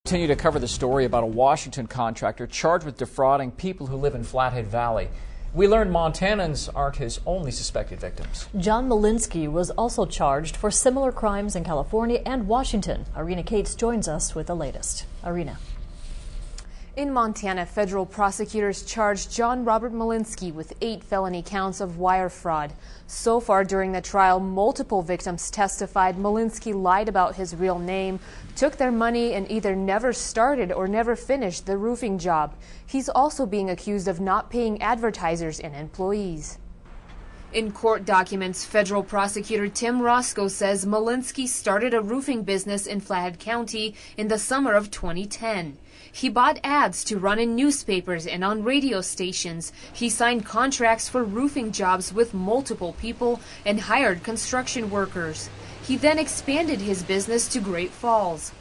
Continue to cover the story about a Washington contractor charged with defrauding people who live in Flathead Valley. We learned Montanans aren't his only suspected victims. John Malinsky was also charged for similar crimes in California and Washington. Irina Cates joins us with the latest. Irina. In Montana, federal prosecutors charged John Robert Malinsky with 8 felony counts of wire fraud. So far during the trial, multiple victims testified Malinsky lied about his real name, took their money, and either never started or never finished the roofing job. He's also being accused of not paying advertisers and employees. In court documents, federal prosecutor Tim Roscoe says Malinsky started a roofing business in Flathead County in the summer of 2010. He bought ads to run in newspapers and on radio stations. He signed contracts for roofing jobs with multiple people and hired construction workers. He then expanded his business to Great Falls.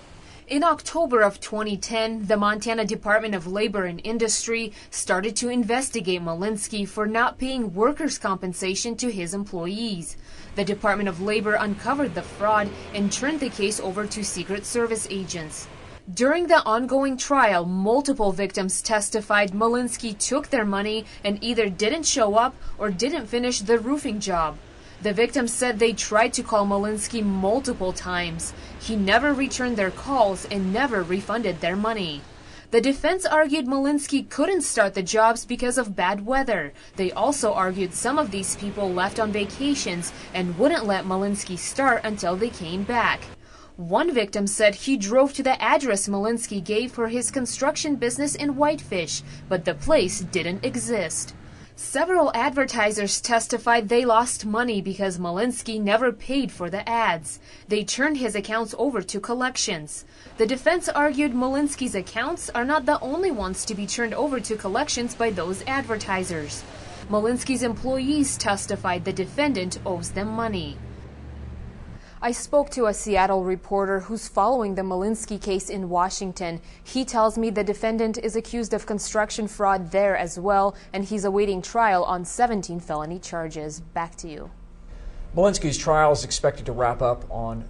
In October of 2010, the Montana Department of Labor and Industry started to investigate Malinsky for not paying workers' compensation to his employees. The Department of Labor uncovered the fraud and turned the case over to Secret Service agents. During the ongoing trial, multiple victims testified Malinsky took their money and either didn't show up or didn't finish the roofing job. The victims said they tried to call Malinsky multiple times. He never returned their calls and never refunded their money. The defense argued Malinsky couldn't start the jobs because of bad weather. They also argued some of these people left on vacations and wouldn't let Malinsky start until they came back. One victim said he drove to the address Malinsky gave for his construction business in Whitefish, but the place didn't exist. Several advertisers testified they lost money because Malinsky never paid for the ads. They turned his accounts over to collections. The defense argued Malinsky's accounts are not the only ones to be turned over to collections by those advertisers. Malinsky's employees testified the defendant owes them money. I spoke to a Seattle reporter who's following the Malinsky case in Washington. He tells me the defendant is accused of construction fraud there as well, and he's awaiting trial on 17 felony charges. Back to you. Malinsky's trial is expected to wrap up on